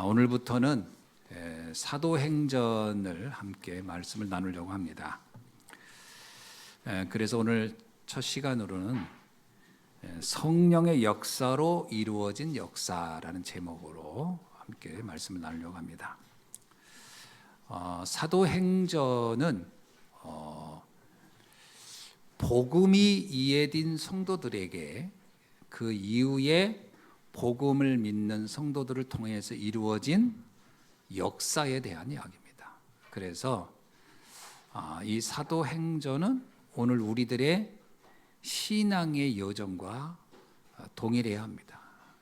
오늘부터는 사도행전을 함께 말씀을 나누려고 합니다. 그래서 오늘 첫 시간으로는 성령의 역사로 이루어진 역사라는 제목으로 함께 말씀을 나누려고 합니다. 사도행전은 복음이 이해된 성도들에게 그 이후에 복음을 믿는 성도들을 통해서 이루어진 역사에 대한 이야기입니다. 그래서 이 사도행전은 오늘 우리들의 신앙의 여정과 동일해야 합니다.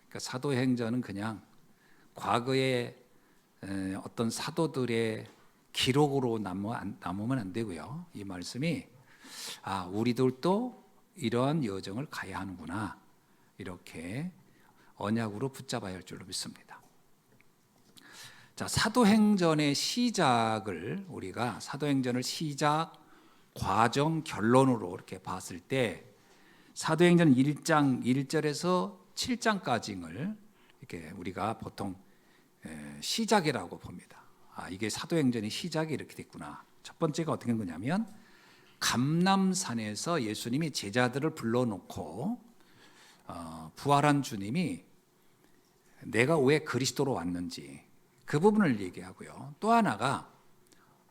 그러니까 사도행전은 그냥 과거의 어떤 사도들의 기록으로 남으면 안 되고요. 이 말씀이 우리들도 이러한 여정을 가야 하는구나, 이렇게 언약으로 붙잡아야 할 줄로 믿습니다. 자, 사도행전의 시작을 우리가 사도행전을 시작, 과정, 결론으로 이렇게 봤을 때 사도행전 1장 1절에서 7장까지를 이렇게 우리가 보통 시작이라고 봅니다. 이게 사도행전의 시작이 이렇게 됐구나. 첫 번째가 어떻게 된 거냐면 감람산에서 예수님이 제자들을 불러놓고 부활한 주님이 내가 왜 그리스도로 왔는지 그 부분을 얘기하고요. 또 하나가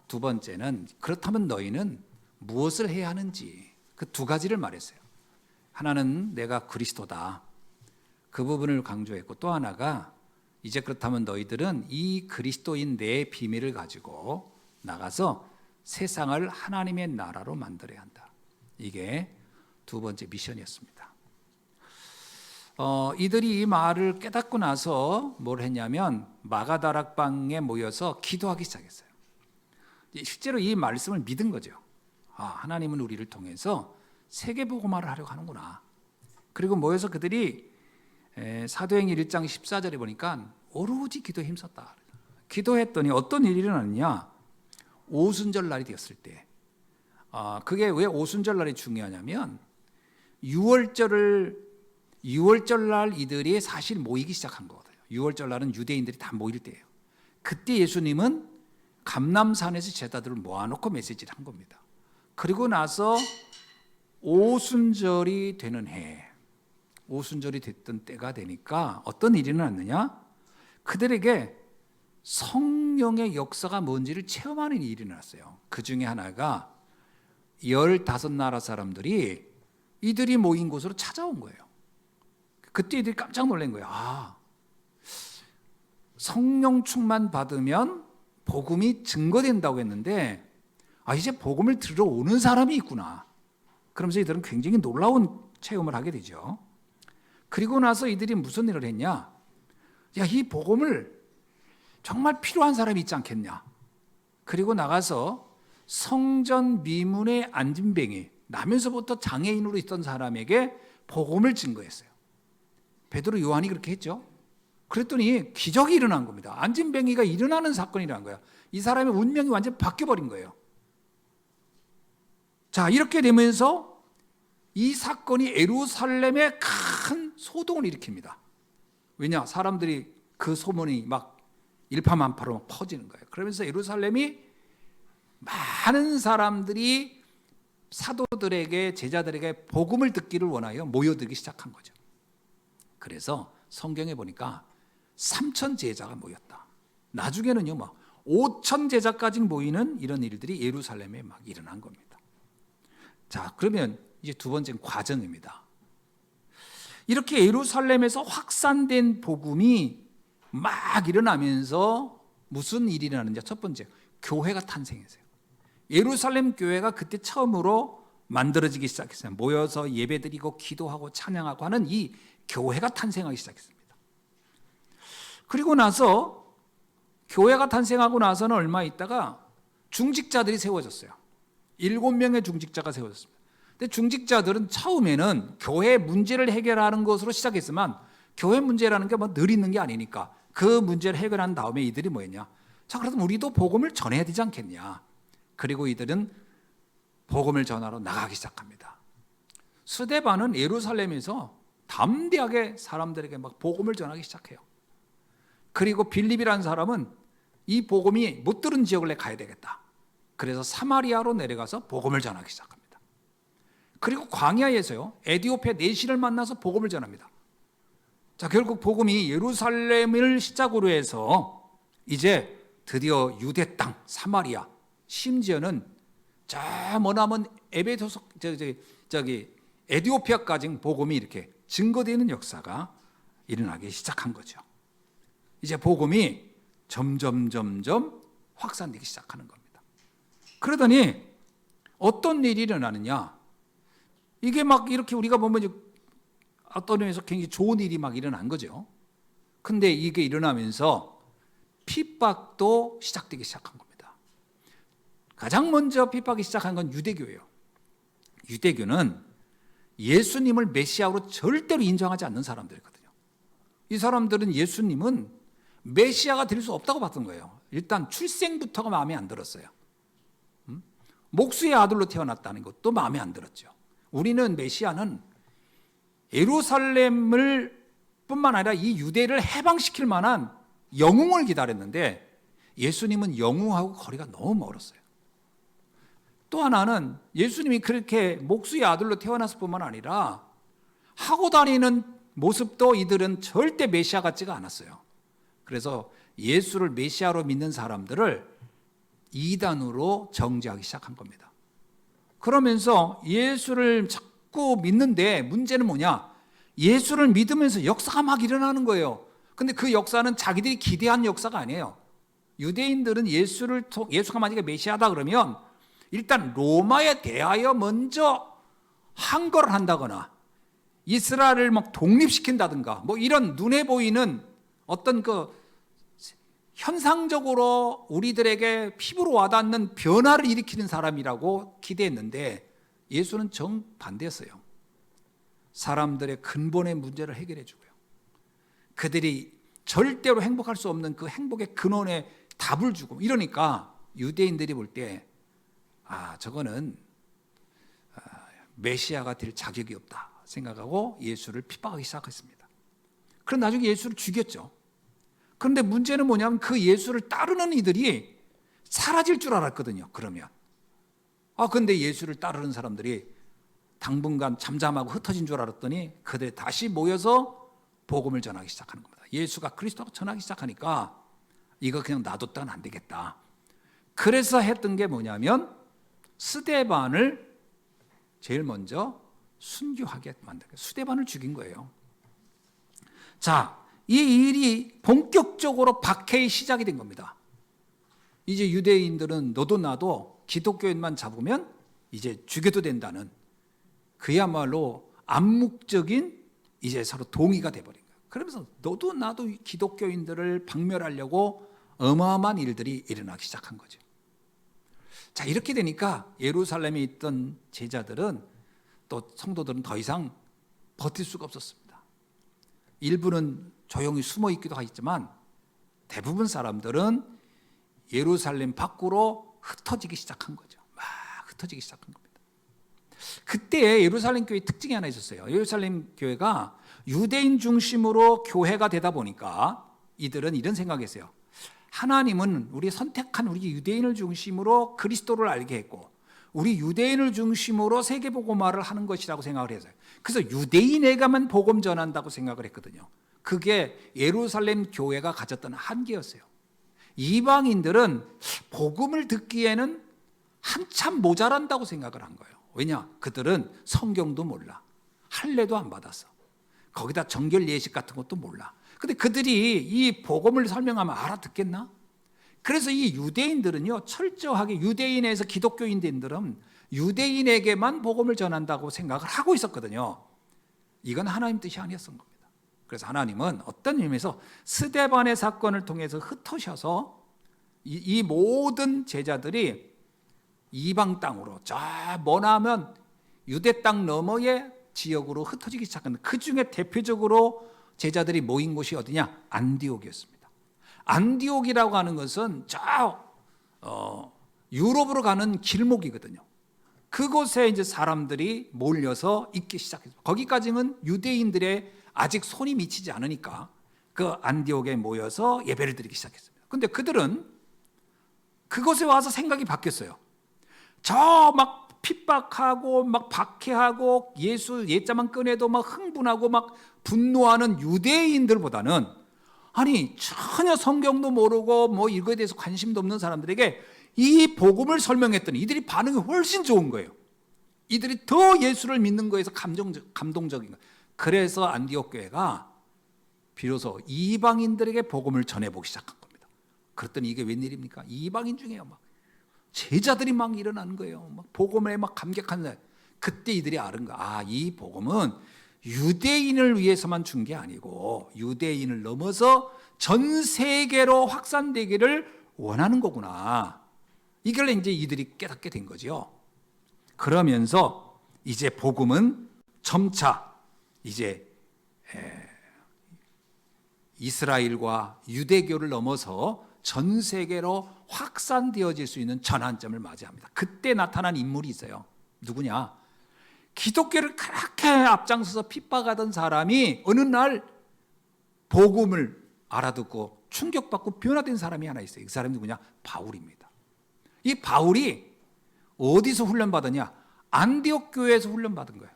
두 번째는 그렇다면 너희는 무엇을 해야 하는지, 그 두 가지를 말했어요. 하나는 내가 그리스도다, 그 부분을 강조했고, 또 하나가 이제 그렇다면 너희들은 이 그리스도인 내 비밀을 가지고 나가서 세상을 하나님의 나라로 만들어야 한다. 이게 두 번째 미션이었습니다. 이들이 이 말을 깨닫고 나서 뭘 했냐면 마가다락방에 모여서 기도하기 시작했어요. 실제로 이 말씀을 믿은 거죠. 하나님은 우리를 통해서 세계복음화를 하려고 하는구나. 그리고 모여서 그들이 사도행전 1장 14절에 보니까 오로지 기도에 힘썼다. 기도했더니 어떤 일이 일어났냐, 오순절 날이 되었을 때, 그게 왜 오순절 날이 중요하냐면 6월절 날 이들이 사실 모이기 시작한 거거든요. 6월절 날은 유대인들이 다 모일 때예요. 그때 예수님은 감람산에서 제자들을 모아놓고 메시지를 한 겁니다. 그리고 나서 오순절이 되는 오순절이 됐던 때가 되니까 어떤 일이 일어났느냐, 그들에게 성령의 역사가 뭔지를 체험하는 일이 일어났어요. 그 중에 하나가 15나라 사람들이 이들이 모인 곳으로 찾아온 거예요. 그때 이들이 깜짝 놀란 거예요. 성령 충만 받으면 복음이 증거된다고 했는데 이제 복음을 들으러 오는 사람이 있구나. 그러면서 이들은 굉장히 놀라운 체험을 하게 되죠. 그리고 나서 이들이 무슨 일을 했냐, 이 복음을 정말 필요한 사람이 있지 않겠냐. 그리고 나가서 성전 미문의 안진뱅이, 나면서부터 장애인으로 있던 사람에게 복음을 증거했어요. 베드로, 요한이 그렇게 했죠. 그랬더니 기적이 일어난 겁니다. 안진뱅이가 일어나는 사건이 일어난 거예요. 이 사람의 운명이 완전히 바뀌어버린 거예요. 자, 이렇게 되면서 이 사건이 예루살렘에 큰 소동을 일으킵니다. 왜냐? 사람들이 그 소문이 막 일파만파로 막 퍼지는 거예요. 그러면서 예루살렘이 많은 사람들이 사도들에게, 제자들에게 복음을 듣기를 원하여 모여들기 시작한 거죠. 그래서 성경에 보니까 3,000 제자가 모였다. 나중에는요, 5,000 제자까지 모이는 이런 일들이 예루살렘에 막 일어난 겁니다. 자, 그러면 이제 두 번째는 과정입니다. 이렇게 예루살렘에서 확산된 복음이 막 일어나면서 무슨 일이 일어나는지, 첫 번째, 교회가 탄생했어요. 예루살렘 교회가 그때 처음으로 만들어지기 시작했어요. 모여서 예배드리고 기도하고 찬양하고 하는 이 교회가 탄생하기 시작했습니다. 그리고 나서 교회가 탄생하고 나서는 얼마 있다가 중직자들이 세워졌어요. 7명의 중직자가 세워졌습니다. 근데 중직자들은 처음에는 교회 문제를 해결하는 것으로 시작했지만 교회 문제라는 게 늘 있는 게 아니니까 그 문제를 해결한 다음에 이들이 뭐였냐, 그럼 우리도 복음을 전해야 되지 않겠냐. 그리고 이들은 복음을 전하러 나가기 시작합니다. 스데반은 예루살렘에서 담대하게 사람들에게 막 복음을 전하기 시작해요. 그리고 빌립이라는 사람은 이 복음이 못 들은 지역을 가야 되겠다. 그래서 사마리아로 내려가서 복음을 전하기 시작합니다. 그리고 광야에서요, 에디오피아 내시를 만나서 복음을 전합니다. 자, 결국 복음이 예루살렘을 시작으로 해서 이제 드디어 유대 땅, 사마리아, 심지어는 저 머나먼 에베소서 에디오피아까지 복음이 이렇게 증거되는 역사가 일어나기 시작한 거죠. 이제 복음이 점점 확산되기 시작하는 겁니다. 그러더니 어떤 일이 일어나느냐? 이게 막 이렇게 우리가 보면 어떤 의미에서 굉장히 좋은 일이 막 일어난 거죠. 근데 이게 일어나면서 핍박도 시작되기 시작한 겁니다. 가장 먼저 핍박이 시작한 건 유대교예요. 유대교는 예수님을 메시아로 절대로 인정하지 않는 사람들이거든요. 이 사람들은 예수님은 메시아가 될 수 없다고 봤던 거예요. 일단 출생부터가 마음에 안 들었어요. 목수의 아들로 태어났다는 것도 마음에 안 들었죠. 우리는 메시아는 예루살렘을 뿐만 아니라 이 유대를 해방시킬 만한 영웅을 기다렸는데 예수님은 영웅하고 거리가 너무 멀었어요. 또 하나는 예수님이 그렇게 목수의 아들로 태어났을 뿐만 아니라 하고 다니는 모습도 이들은 절대 메시아 같지가 않았어요. 그래서 예수를 메시아로 믿는 사람들을 이단으로 정죄하기 시작한 겁니다. 그러면서 예수를 자꾸 믿는데 문제는 뭐냐? 예수를 믿으면서 역사가 막 일어나는 거예요. 근데 그 역사는 자기들이 기대한 역사가 아니에요. 유대인들은 예수가 만약에 메시아다 그러면 일단 로마에 대하여 먼저 항거를 한다거나 이스라엘을 막 독립시킨다든가 뭐 이런 눈에 보이는 어떤 그 현상적으로 우리들에게 피부로 와닿는 변화를 일으키는 사람이라고 기대했는데 예수는 정반대였어요. 사람들의 근본의 문제를 해결해 주고요. 그들이 절대로 행복할 수 없는 그 행복의 근원에 답을 주고 이러니까 유대인들이 볼 때 저거는 메시아가 될 자격이 없다 생각하고 예수를 핍박하기 시작했습니다. 그럼 나중에 예수를 죽였죠. 그런데 문제는 뭐냐면 그 예수를 따르는 이들이 사라질 줄 알았거든요. 그러면 근데 예수를 따르는 사람들이 당분간 잠잠하고 흩어진 줄 알았더니 그들이 다시 모여서 복음을 전하기 시작하는 겁니다. 예수가 그리스도라고 전하기 시작하니까 이거 그냥 놔뒀다는 안 되겠다. 그래서 했던 게 뭐냐면 스데반을 제일 먼저 순교하게 만들고 스데반을 죽인 거예요. 자, 이 일이 본격적으로 박해의 시작이 된 겁니다. 이제 유대인들은 너도 나도 기독교인만 잡으면 이제 죽여도 된다는 그야말로 암묵적인 이제 서로 동의가 돼버린 거예요. 그러면서 너도 나도 기독교인들을 박멸하려고 어마어마한 일들이 일어나기 시작한 거죠. 자, 이렇게 되니까 예루살렘에 있던 제자들은 또 성도들은 더 이상 버틸 수가 없었습니다. 일부는 조용히 숨어 있기도 하지만 대부분 사람들은 예루살렘 밖으로 흩어지기 시작한 거죠. 막 흩어지기 시작한 겁니다. 그때 예루살렘 교회의 특징이 하나 있었어요. 예루살렘 교회가 유대인 중심으로 교회가 되다 보니까 이들은 이런 생각했어요. 하나님은 우리 선택한 우리 유대인을 중심으로 그리스도를 알게 했고 우리 유대인을 중심으로 세계복음화를 하는 것이라고 생각을 했어요. 그래서 유대인에게만 복음 전한다고 생각을 했거든요. 그게 예루살렘 교회가 가졌던 한계였어요. 이방인들은 복음을 듣기에는 한참 모자란다고 생각을 한 거예요. 왜냐? 그들은 성경도 몰라. 할례도 안 받았어. 거기다 정결 예식 같은 것도 몰라. 근데 그들이 이 복음을 설명하면 알아듣겠나? 그래서 이 유대인들은요, 철저하게 유대인에서 기독교인들은 유대인에게만 복음을 전한다고 생각을 하고 있었거든요. 이건 하나님 뜻이 아니었던 겁니다. 그래서 하나님은 어떤 의미에서 스데반의 사건을 통해서 흩으셔서 이 모든 제자들이 이방 땅으로 저 머나먼 유대 땅 너머의 지역으로 흩어지기 시작합니다. 그 중에 대표적으로 제자들이 모인 곳이 어디냐? 안디옥이었습니다. 안디옥이라고 하는 것은 유럽으로 가는 길목이거든요. 그곳에 이제 사람들이 몰려서 있기 시작했어요. 거기까지는 유대인들의 아직 손이 미치지 않으니까 그 안디옥에 모여서 예배를 드리기 시작했습니다. 근데 그들은 그곳에 와서 생각이 바뀌었어요. 저 막 핍박하고 막 박해하고 예수 예자만 꺼내도 막 흥분하고 막 분노하는 유대인들보다는, 아니 전혀 성경도 모르고 뭐 이거에 대해서 관심도 없는 사람들에게 이 복음을 설명했더니 이들이 반응이 훨씬 좋은 거예요. 이들이 더 예수를 믿는 거에서 감동적인 거예요. 그래서 안디옥 교회가 비로소 이방인들에게 복음을 전해보기 시작한 겁니다. 그랬더니 이게 웬일입니까? 이방인 중에요 막 제자들이 막 일어나는 거예요. 막 복음에 막 감격하는 날. 그때 이들이 아는 거야. 아, 이 복음은 유대인을 위해서만 준 게 아니고 유대인을 넘어서 전 세계로 확산되기를 원하는 거구나. 이걸 이제 이들이 깨닫게 된 거죠. 그러면서 이제 복음은 점차 이제 이스라엘과 유대교를 넘어서 전 세계로 확산되어질 수 있는 전환점을 맞이합니다. 그때 나타난 인물이 있어요. 누구냐? 기독교를 그렇게 앞장서서 핍박하던 사람이 어느 날 복음을 알아듣고 충격받고 변화된 사람이 하나 있어요. 그 사람이 누구냐? 바울입니다. 이 바울이 어디서 훈련받았냐? 안디옥 교회에서 훈련받은 거예요.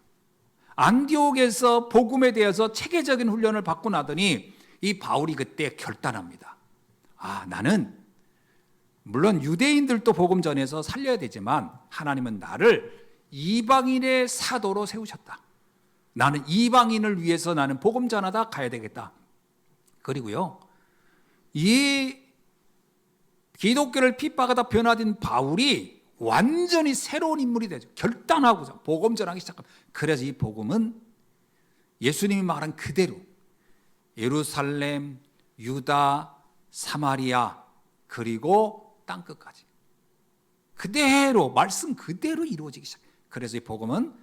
안디옥에서 복음에 대해서 체계적인 훈련을 받고 나더니 이 바울이 그때 결단합니다. 아, 나는 물론 유대인들도 복음 전해서 살려야 되지만 하나님은 나를 이방인의 사도로 세우셨다. 나는 이방인을 위해서 나는 복음 전하다 가야 되겠다. 그리고요, 이 기독교를 핍박하다 변화된 바울이 완전히 새로운 인물이 되죠. 결단하고서 복음 전하기 시작합니다. 그래서 이 복음은 예수님이 말한 그대로 예루살렘, 유다, 사마리아 그리고 땅끝까지 그대로 말씀 그대로 이루어지기 시작해요. 그래서 이 복음은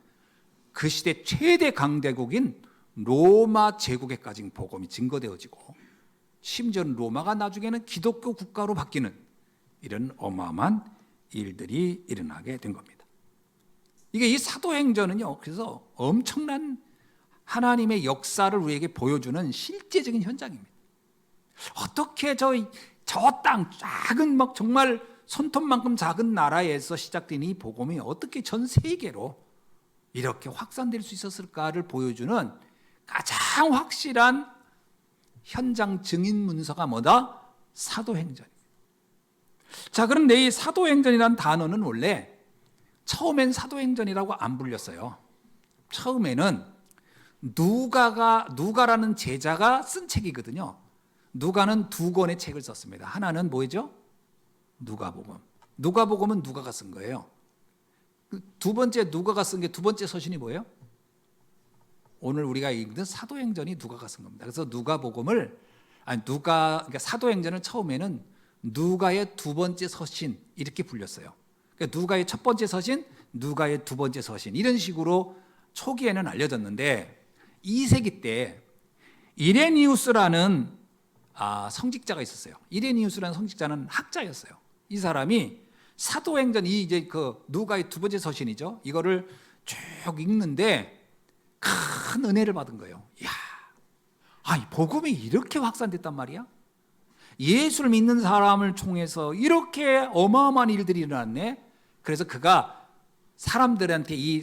그 시대 최대 강대국인 로마 제국에까지 복음이 증거되어지고 심지어는 로마가 나중에는 기독교 국가로 바뀌는 이런 어마어마한 일들이 일어나게 된 겁니다. 이게 이 사도행전은요, 그래서 엄청난 하나님의 역사를 우리에게 보여주는 실제적인 현장입니다. 어떻게 저 땅 작은 막 정말 손톱만큼 작은 나라에서 시작된 이 복음이 어떻게 전 세계로 이렇게 확산될 수 있었을까를 보여주는 가장 확실한 현장 증인 문서가 뭐다? 사도행전입니다. 자, 그런데 이 사도행전이라는 단어는 원래 처음엔 사도행전이라고 안 불렸어요. 처음에는 누가라는 제자가 쓴 책이거든요. 누가는 두 권의 책을 썼습니다. 하나는 뭐죠? 누가복음. 누가복음은 누가가 쓴 거예요. 두 번째 누가가 쓴 게 두 번째 서신이 뭐예요? 오늘 우리가 읽는 사도행전이 누가가 쓴 겁니다. 그래서 그러니까 사도행전은 처음에는 누가의 두 번째 서신 이렇게 불렸어요. 그러니까 누가의 첫 번째 서신, 누가의 두 번째 서신 이런 식으로 초기에는 알려졌는데 2세기 때 이레니우스라는 성직자가 있었어요. 이레니우스라는 성직자는 학자였어요. 이 사람이 사도행전 이제 그 누가의 두 번째 서신이죠. 이거를 쭉 읽는데 큰 은혜를 받은 거예요. 이야, 이 복음이 이렇게 확산됐단 말이야? 예수를 믿는 사람을 통해서 이렇게 어마어마한 일들이 일어났네. 그래서 그가 사람들한테 이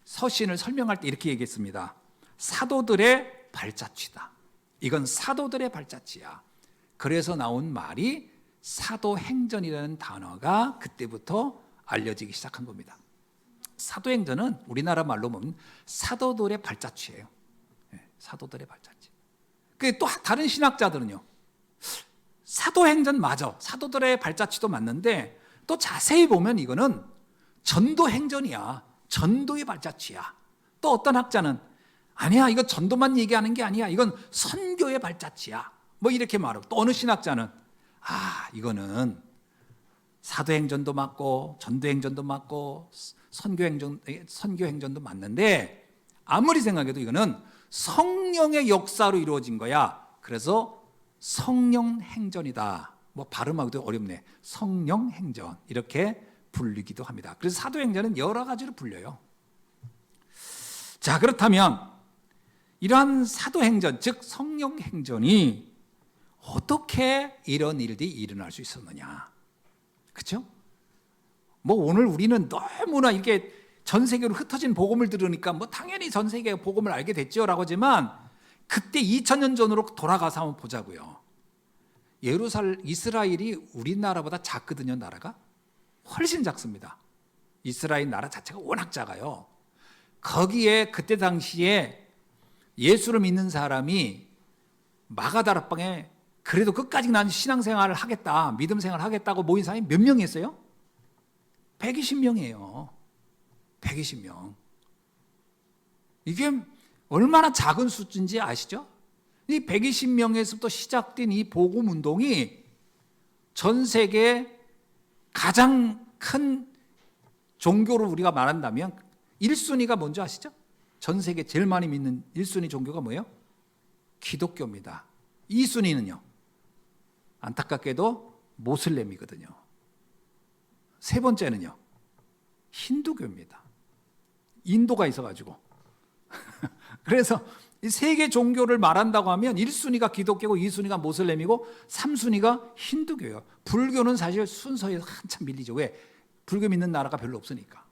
서신을 설명할 때 이렇게 얘기했습니다. 사도들의 발자취다. 이건 사도들의 발자취야. 그래서 나온 말이 사도행전이라는 단어가 그때부터 알려지기 시작한 겁니다. 사도행전은 우리나라 말로 보면 사도들의 발자취예요. 사도들의 발자취. 또 다른 신학자들은요, 사도행전 맞아. 사도들의 발자취도 맞는데 또 자세히 보면 이거는 전도행전이야. 전도의 발자취야. 또 어떤 학자는 아니야, 이거 전도만 얘기하는 게 아니야. 이건 선교의 발자취야. 뭐 이렇게 말하고, 또 어느 신학자는 이거는 사도행전도 맞고 전도행전도 맞고 선교행전도 맞는데 아무리 생각해도 이거는 성령의 역사로 이루어진 거야. 그래서 성령행전이다. 뭐 발음하기도 어렵네. 성령행전 이렇게 불리기도 합니다. 그래서 사도행전은 여러 가지로 불려요. 자, 그렇다면 이러한 사도행전, 즉 성령행전이 어떻게 이런 일들이 일어날 수 있었느냐? 그렇죠? 뭐 오늘 우리는 너무나 이렇게 전 세계로 흩어진 복음을 들으니까 뭐 당연히 전 세계 복음을 알게 됐죠라고 하지만 그때 2000년 전으로 돌아가서 한번 보자고요. 이스라엘이 우리나라보다 작거든요. 나라가 훨씬 작습니다. 이스라엘 나라 자체가 워낙 작아요. 거기에 그때 당시에 예수를 믿는 사람이 마가다락방에 그래도 끝까지 난 신앙생활을 하겠다, 믿음 생활을 하겠다고 모인 사람이 몇 명이었어요? 120명이에요. 120명. 이게 얼마나 작은 숫자인지 아시죠? 이 120명에서부터 시작된 이 복음 운동이 전 세계 가장 큰 종교로 우리가 말한다면 1순위가 뭔지 아시죠? 전 세계 제일 많이 믿는 1순위 종교가 뭐예요? 기독교입니다. 2순위는요? 안타깝게도 모슬렘이거든요. 세 번째는요? 힌두교입니다. 인도가 있어가지고. 그래서 이 세 개 종교를 말한다고 하면 1순위가 기독교고 2순위가 모슬렘이고 3순위가 힌두교예요. 불교는 사실 순서에 한참 밀리죠. 왜? 불교 믿는 나라가 별로 없으니까.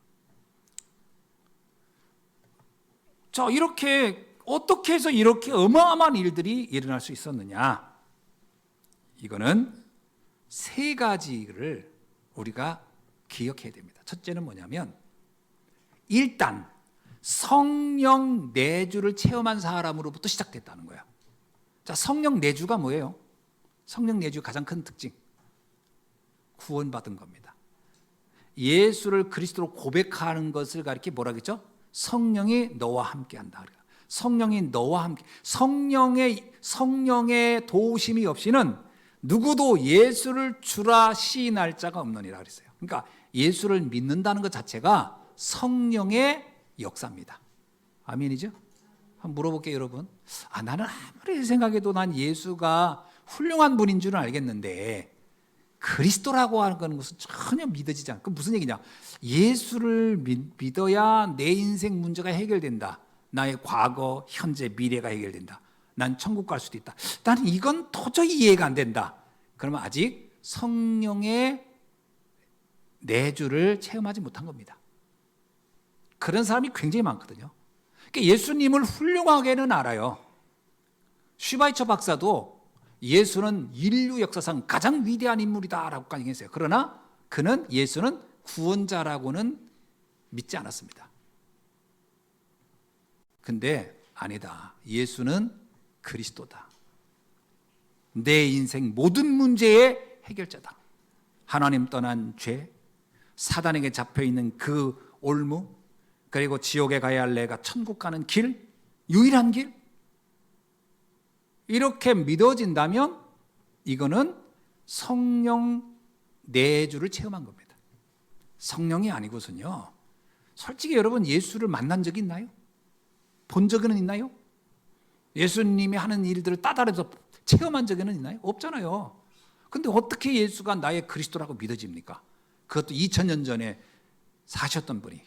자, 이렇게 어떻게 해서 이렇게 어마어마한 일들이 일어날 수 있었느냐? 이거는 세 가지를 우리가 기억해야 됩니다. 첫째는 뭐냐면 일단 성령 내주를 체험한 사람으로부터 시작됐다는 거예요. 자, 성령 내주가 뭐예요? 성령 내주의 가장 큰 특징, 구원받은 겁니다. 예수를 그리스도로 고백하는 것을 가리켜 뭐라 그랬죠? 성령이 너와 함께한다. 성령이 너와 함께, 성령의 도우심이 없이는 누구도 예수를 주라 시인할 자가 없느니라 그랬어요. 그러니까 예수를 믿는다는 것 자체가 성령의 역사입니다. 아멘이죠? 한번 물어볼게요, 여러분. 나는 아무리 생각해도 난 예수가 훌륭한 분인 줄은 알겠는데 그리스도라고 하는 것은 전혀 믿어지지 않고, 무슨 얘기냐? 예수를 믿어야 내 인생 문제가 해결된다. 나의 과거, 현재, 미래가 해결된다. 난 천국 갈 수도 있다. 나는 이건 도저히 이해가 안 된다. 그러면 아직 성령의 내주를 체험하지 못한 겁니다. 그런 사람이 굉장히 많거든요. 그러니까 예수님을 훌륭하게는 알아요. 슈바이처 박사도 예수는 인류 역사상 가장 위대한 인물이다라고 강했어요. 그러나 그는 예수는 구원자라고는 믿지 않았습니다. 근데 아니다. 예수는 그리스도다. 내 인생 모든 문제의 해결자다. 하나님 떠난 죄, 사단에게 잡혀있는 그 올무, 그리고 지옥에 가야 할 내가 천국 가는 길, 유일한 길, 이렇게 믿어진다면 이거는 성령 내주를 체험한 겁니다. 성령이 아니고선요, 솔직히 여러분 예수를 만난 적이 있나요? 본 적은 있나요? 예수님이 하는 일들을 따라서 체험한 적은 있나요? 없잖아요. 근데 어떻게 예수가 나의 그리스도라고 믿어집니까? 그것도 2000년 전에 사셨던 분이.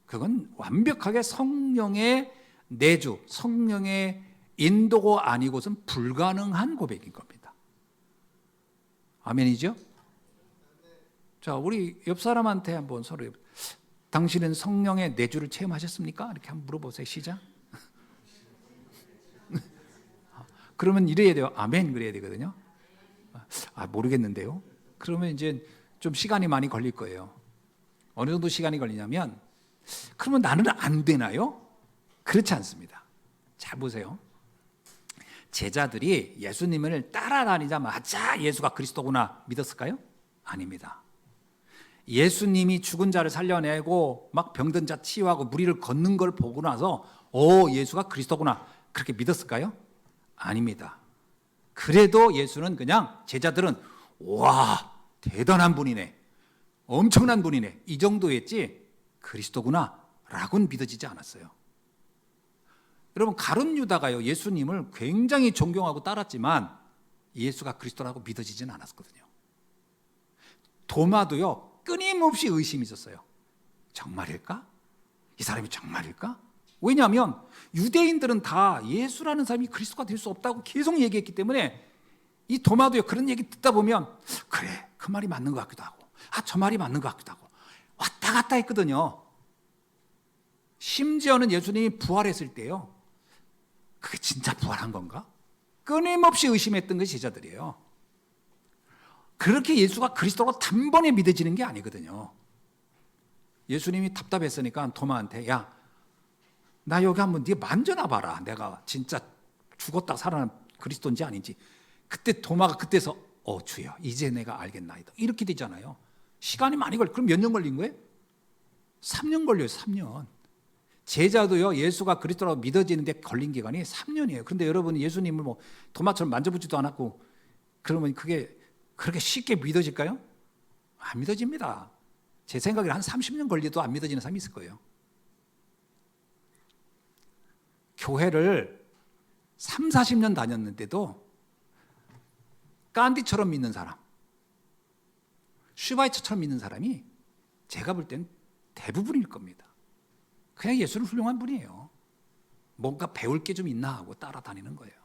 그건 완벽하게 성령의 내주, 성령의 인도가 아니고선 불가능한 고백인 겁니다. 아멘이죠? 자, 우리 옆 사람한테 한번 서로, 당신은 성령의 내주를 체험하셨습니까? 이렇게 한번 물어보세요. 시작. 그러면 이래야 돼요. 아멘 그래야 되거든요. 모르겠는데요. 그러면 이제 좀 시간이 많이 걸릴 거예요. 어느 정도 시간이 걸리냐면, 그러면 나는 안 되나요? 그렇지 않습니다. 잘 보세요. 제자들이 예수님을 따라다니자마자 예수가 그리스도구나 믿었을까요? 아닙니다. 예수님이 죽은 자를 살려내고 막 병든 자 치유하고 무리를 걷는 걸 보고 나서 예수가 그리스도구나 그렇게 믿었을까요? 아닙니다. 그래도 예수는 그냥, 제자들은 와 대단한 분이네, 엄청난 분이네, 이 정도였지 그리스도구나 라고는 믿어지지 않았어요. 여러분, 가룟 유다가요 예수님을 굉장히 존경하고 따랐지만 예수가 그리스도라고 믿어지지는 않았거든요. 도마도요 끊임없이 의심이 있었어요. 정말일까? 이 사람이 정말일까? 왜냐하면 유대인들은 다 예수라는 사람이 그리스도가 될 수 없다고 계속 얘기했기 때문에 이 도마도요, 그런 얘기 듣다 보면 그래, 그 말이 맞는 것 같기도 하고, 저 말이 맞는 것 같기도 하고 왔다 갔다 했거든요. 심지어는 예수님이 부활했을 때요, 그게 진짜 부활한 건가? 끊임없이 의심했던 것이 제자들이에요. 그렇게 예수가 그리스도로 단번에 믿어지는 게 아니거든요. 예수님이 답답했으니까 도마한테, 야, 나 여기 한번 네 만져나 봐라. 내가 진짜 죽었다 살아난 그리스도인지 아닌지. 그때 도마가 그때서 주여, 이제 내가 알겠나이다. 이렇게 되잖아요. 시간이 많이 걸려. 그럼 몇 년 걸린 거예요? 3년 걸려요. 3년. 제자도요, 예수가 그리스도라고 믿어지는데 걸린 기간이 3년이에요. 그런데 여러분, 예수님을 뭐 도마처럼 만져보지도 않았고 그러면 그게 그렇게 쉽게 믿어질까요? 안 믿어집니다. 제 생각에 한 30년 걸려도 안 믿어지는 사람이 있을 거예요. 교회를 3, 40년 다녔는데도 깐디처럼 믿는 사람, 슈바이처처럼 믿는 사람이 제가 볼 땐 대부분일 겁니다. 그냥 예수는 훌륭한 분이에요. 뭔가 배울 게 좀 있나 하고 따라다니는 거예요.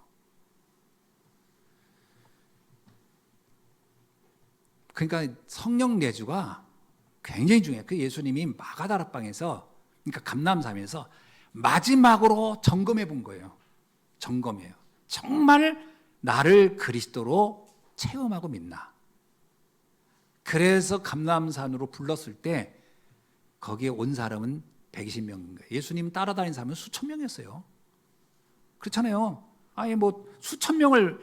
그러니까 성령 내주가 굉장히 중요해요. 그 예수님이 마가다락방에서, 그러니까 감람산에서 마지막으로 점검해 본 거예요. 점검이에요. 정말 나를 그리스도로 체험하고 믿나? 그래서 감람산으로 불렀을 때 거기에 온 사람은 120명인 거예요. 예수님 따라다닌 사람은 수천 명이었어요. 그렇잖아요. 아니 뭐 수천 명을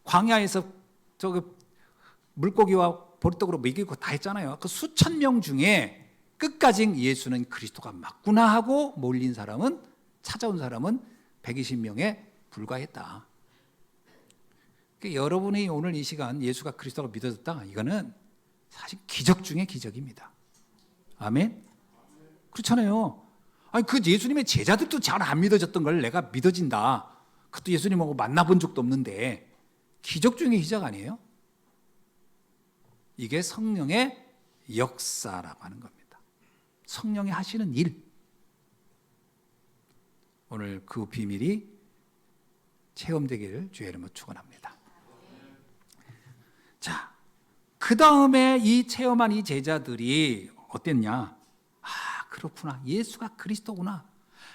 광야에서 물고기와 보리떡으로 먹이고 다 했잖아요. 그 수천 명 중에 끝까지 예수는 그리스도가 맞구나 하고 몰린 사람은, 찾아온 사람은 120명에 불과했다. 그러니까 여러분이 오늘 이 시간 예수가 그리스도가 믿어졌다, 이거는 사실 기적 중에 기적입니다. 아멘? 그렇잖아요. 아니 그 예수님의 제자들도 잘 안 믿어졌던 걸 내가 믿어진다. 그것도 예수님하고 만나본 적도 없는데 기적 중에 기적 아니에요? 이게 성령의 역사라고 하는 겁니다. 성령이 하시는 일. 오늘 그 비밀이 체험되기를 주의 이름으로 축원합니다. 자, 그 다음에 이 체험한 이 제자들이 어땠냐? 그렇구나, 예수가 그리스도구나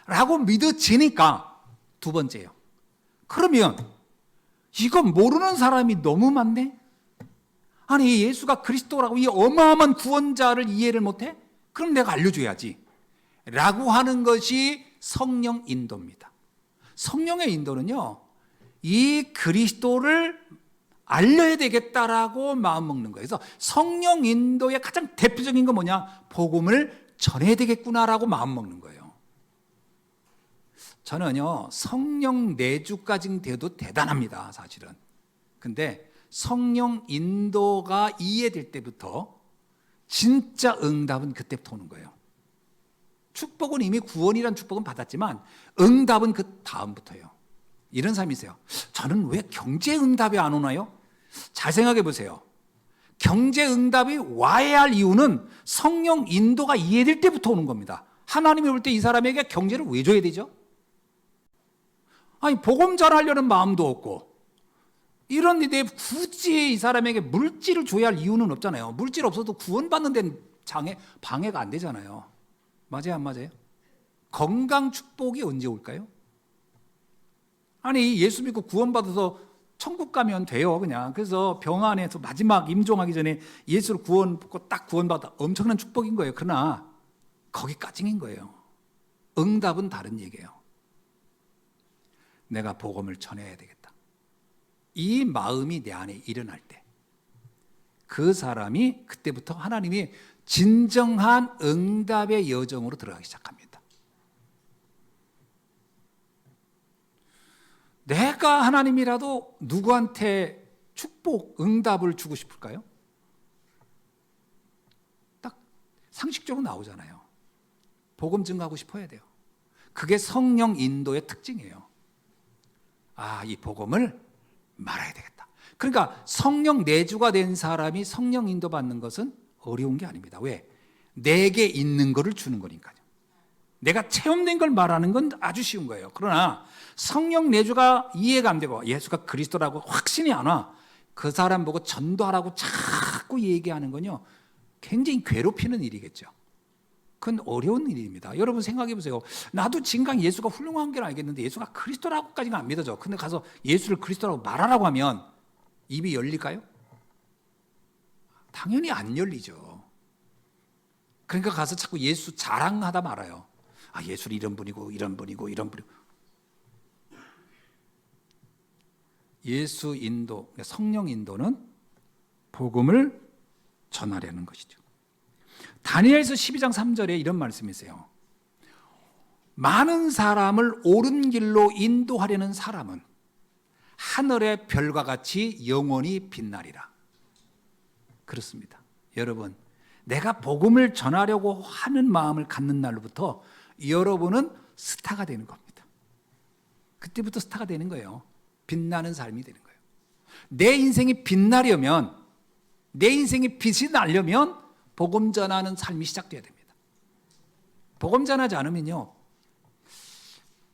라고 믿어지니까, 두 번째요, 그러면 이거 모르는 사람이 너무 많네? 아니 예수가 그리스도라고 이 어마어마한 구원자를 이해를 못해? 그럼 내가 알려줘야지 라고 하는 것이 성령 인도입니다. 성령의 인도는요, 이 그리스도를 알려야 되겠다라고 마음먹는 거예요. 그래서 성령 인도의 가장 대표적인 건 뭐냐? 복음을 전해야 되겠구나라고 마음먹는 거예요. 저는요, 성령 내주까지 돼도 대단합니다, 사실은. 근데 성령 인도가 이해될 때부터 진짜 응답은 그때부터 오는 거예요. 축복은 이미 구원이란 축복은 받았지만 응답은 그 다음부터예요. 이런 사람이 있어요. 저는 왜 경제 응답이 안 오나요? 잘 생각해 보세요. 경제 응답이 와야 할 이유는 성령 인도가 이해될 때부터 오는 겁니다. 하나님이 볼 때 이 사람에게 경제를 왜 줘야 되죠? 아니 복음 전하려는 마음도 없고 이런 데 굳이 이 사람에게 물질을 줘야 할 이유는 없잖아요. 물질 없어도 구원받는 데는 방해가 안 되잖아요. 맞아요, 안 맞아요? 건강 축복이 언제 올까요? 아니 예수 믿고 구원받아서 천국 가면 돼요, 그냥. 그래서 병 안에서 마지막 임종하기 전에 예수를 구원 받고 딱 구원받아 엄청난 축복인 거예요. 그러나 거기까지인 거예요. 응답은 다른 얘기예요. 내가 복음을 전해야 되겠다. 이 마음이 내 안에 일어날 때 그 사람이 그때부터 하나님이 진정한 응답의 여정으로 들어가기 시작합니다. 내가 하나님이라도 누구한테 축복, 응답을 주고 싶을까요? 딱 상식적으로 나오잖아요. 복음 증가하고 싶어야 돼요. 그게 성령 인도의 특징이에요. 이 복음을 말해야 되겠다. 그러니까 성령 내주가 된 사람이 성령 인도 받는 것은 어려운 게 아닙니다. 왜? 내게 있는 거를 주는 거니까요. 내가 체험된 걸 말하는 건 아주 쉬운 거예요. 그러나 성령 내주가 이해가 안 되고 예수가 그리스도라고 확신이 안 와. 그 사람 보고 전도하라고 자꾸 얘기하는 건요, 굉장히 괴롭히는 일이겠죠. 그건 어려운 일입니다. 여러분 생각해 보세요. 나도 진강 예수가 훌륭한 걸 알겠는데 예수가 그리스도라고까지는 안 믿어져. 근데 가서 예수를 그리스도라고 말하라고 하면 입이 열릴까요? 당연히 안 열리죠. 그러니까 가서 자꾸 예수 자랑하다 말아요. 아, 예수는 이런 분이고 이런 분이고 이런 분이고. 예수 인도, 성령 인도는 복음을 전하려는 것이죠. 다니엘서 12장 3절에 이런 말씀이 있어요. 많은 사람을 옳은 길로 인도하려는 사람은 하늘의 별과 같이 영원히 빛나리라. 그렇습니다. 여러분, 내가 복음을 전하려고 하는 마음을 갖는 날로부터 여러분은 스타가 되는 겁니다. 그때부터 스타가 되는 거예요. 빛나는 삶이 되는 거예요. 내 인생이 빛나려면, 내 인생이 빛이 나려면 복음 전하는 삶이 시작돼야 됩니다. 복음 전하지 않으면요,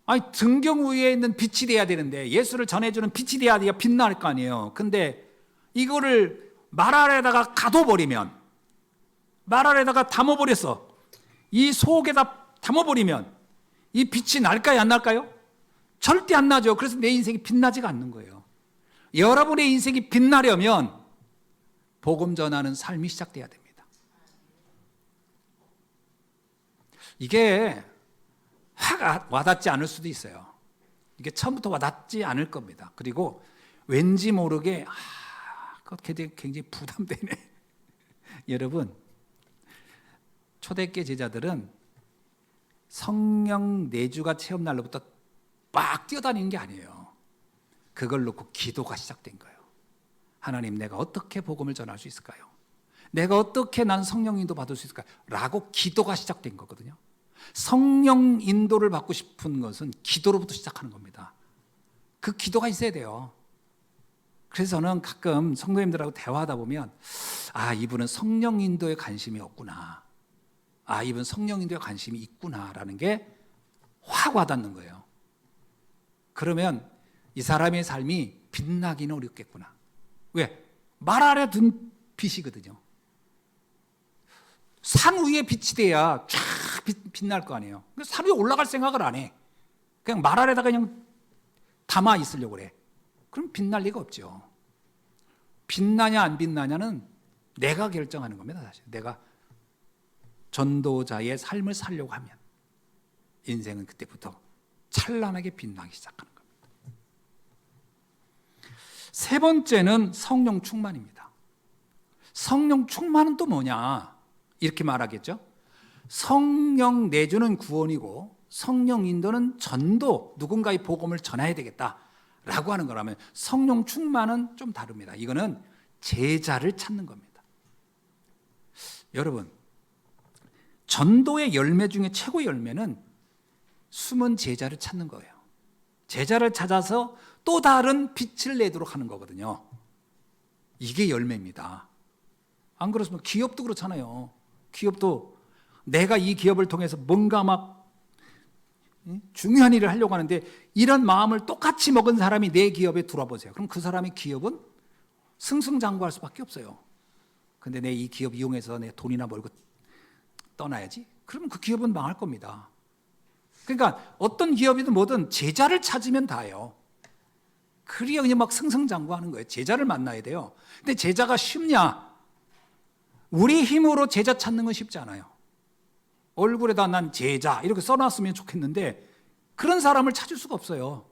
아니 등경 위에 있는 빛이 돼야 되는데, 예수를 전해주는 빛이 돼야 빛날 거 아니에요. 근데 이거를 말 아래다가 가둬버리면, 말 아래다가 담아버렸어. 이 속에다 담아버리면 이 빛이 날까요, 안 날까요? 절대 안 나죠. 그래서 내 인생이 빛나지가 않는 거예요. 여러분의 인생이 빛나려면 복음 전하는 삶이 시작돼야 됩니다. 이게 확 와닿지 않을 수도 있어요. 이게 처음부터 와닿지 않을 겁니다. 그리고 왠지 모르게 굉장히 부담되네. 여러분, 초대교회 제자들은 성령 내주가 체험 날로부터 막 뛰어다니는 게 아니에요. 그걸 놓고 기도가 시작된 거예요. 하나님, 내가 어떻게 복음을 전할 수 있을까요? 내가 어떻게 난 성령 인도 받을 수 있을까요? 라고 기도가 시작된 거거든요. 성령 인도를 받고 싶은 것은 기도로부터 시작하는 겁니다. 그 기도가 있어야 돼요. 그래서 저는 가끔 성도님들하고 대화하다 보면, 아, 이분은 성령 인도에 관심이 없구나. 아, 이분 성령 인도에 관심이 있구나라는 게 확 와닿는 거예요. 그러면 이 사람의 삶이 빛나기는 어렵겠구나. 왜? 말 아래 든 빛이거든요. 산 위에 빛이 돼야 쫙 빛날 거 아니에요. 산 위에 올라갈 생각을 안 해. 그냥 말 아래다가 그냥 담아 있으려고 그래. 그럼 빛날 리가 없죠. 빛나냐 안 빛나냐는 내가 결정하는 겁니다. 사실 내가 전도자의 삶을 살려고 하면 인생은 그때부터 찬란하게 빛나기 시작하는 겁니다. 세 번째는 성령 충만입니다. 성령 충만은 또 뭐냐? 이렇게 말하겠죠. 성령 내주는 구원이고 성령 인도는 전도, 누군가의 복음을 전해야 되겠다라고 하는 거라면, 성령 충만은 좀 다릅니다. 이거는 제자를 찾는 겁니다. 여러분, 전도의 열매 중에 최고 열매는 숨은 제자를 찾는 거예요. 제자를 찾아서 또 다른 빛을 내도록 하는 거거든요. 이게 열매입니다. 안 그렇으면 기업도 그렇잖아요. 기업도 내가 이 기업을 통해서 뭔가 막 중요한 일을 하려고 하는데, 이런 마음을 똑같이 먹은 사람이 내 기업에 들어와보세요. 그럼 그 사람의 기업은 승승장구할 수밖에 없어요. 근데 내 이 기업 이용해서 내 돈이나 벌고 떠나야지? 그러면 그 기업은 망할 겁니다. 그러니까 어떤 기업이든 뭐든 제자를 찾으면 다예요. 그래야 그냥 막 승승장구하는 거예요. 제자를 만나야 돼요. 근데 제자가 쉽냐? 우리 힘으로 제자 찾는 건 쉽지 않아요. 얼굴에다 난 제자 이렇게 써놨으면 좋겠는데 그런 사람을 찾을 수가 없어요.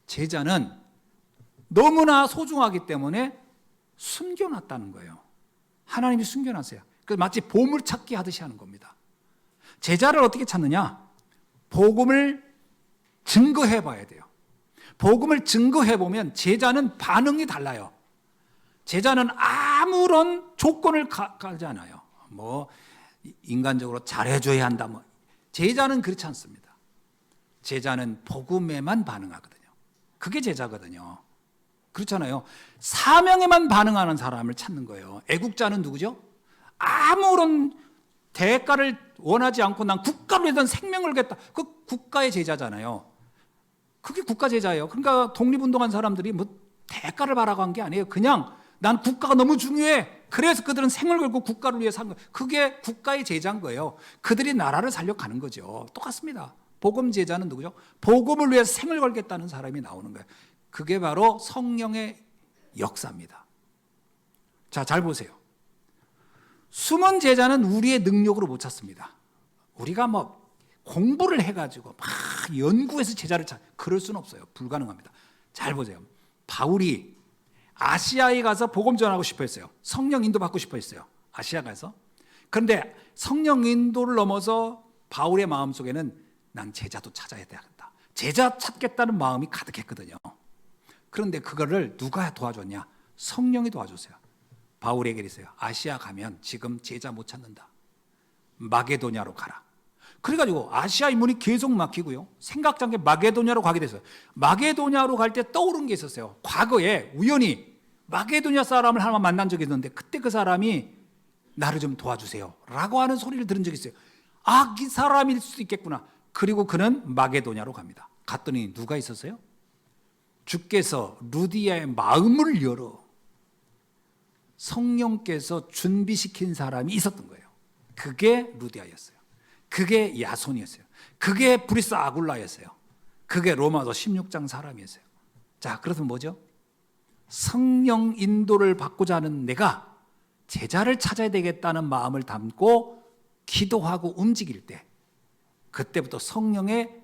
제자는 너무나 소중하기 때문에 숨겨놨다는 거예요. 하나님이 숨겨놨어요. 그래서 마치 보물찾기 하듯이 하는 겁니다. 제자를 어떻게 찾느냐? 복음을 증거해 봐야 돼요. 복음을 증거해 보면 제자는 반응이 달라요. 제자는 아무런 조건을 가지 않아요. 뭐 인간적으로 잘해줘야 한다. 뭐 제자는 그렇지 않습니다. 제자는 복음에만 반응하거든요. 그게 제자거든요. 그렇잖아요. 사명에만 반응하는 사람을 찾는 거예요. 애국자는 누구죠? 아무런 대가를 원하지 않고 난 국가를 위해서 생명을 걸겠다. 그 국가의 제자잖아요. 그게 국가 제자예요. 그러니까 독립운동한 사람들이 뭐 대가를 바라고 한 게 아니에요. 그냥 난 국가가 너무 중요해. 그래서 그들은 생을 걸고 국가를 위해 산 거예요. 그게 국가의 제자인 거예요. 그들이 나라를 살려 가는 거죠. 똑같습니다. 복음 제자는 누구죠? 복음을 위해 생을 걸겠다는 사람이 나오는 거예요. 그게 바로 성령의 역사입니다. 자, 잘 보세요. 숨은 제자는 우리의 능력으로 못 찾습니다. 우리가 뭐 공부를 해가지고 막 연구해서 제자를 그럴 수는 없어요. 불가능합니다. 잘 보세요. 바울이 아시아에 가서 복음 전하고 싶어 했어요. 성령 인도 받고 싶어 했어요. 아시아 가서. 그런데 성령 인도를 넘어서 바울의 마음속에는 난 제자도 찾아야 되겠다. 제자 찾겠다는 마음이 가득했거든요. 그런데 그거를 누가 도와줬냐? 성령이 도와줬어요. 바울에게 그랬어요. 아시아 가면 지금 제자 못 찾는다. 마게도냐로 가라. 그래가지고 아시아의 문이 계속 막히고요. 생각지 않게 마게도냐로 가게 됐어요. 마게도냐로 갈 때 떠오른 게 있었어요. 과거에 우연히 마게도냐 사람을 하나 만난 적이 있는데 그때 그 사람이 나를 좀 도와주세요 라고 하는 소리를 들은 적이 있어요. 아, 이 사람일 수도 있겠구나. 그리고 그는 마게도냐로 갑니다. 갔더니 누가 있었어요? 주께서 루디아의 마음을 열어 성령께서 준비시킨 사람이 있었던 거예요. 그게 루디아였어요. 그게 야손이었어요. 그게 브리스 아굴라였어요. 그게 로마서 16장 사람이었어요. 자, 그래서 뭐죠? 성령 인도를 받고자 하는 내가 제자를 찾아야 되겠다는 마음을 담고 기도하고 움직일 때 그때부터 성령의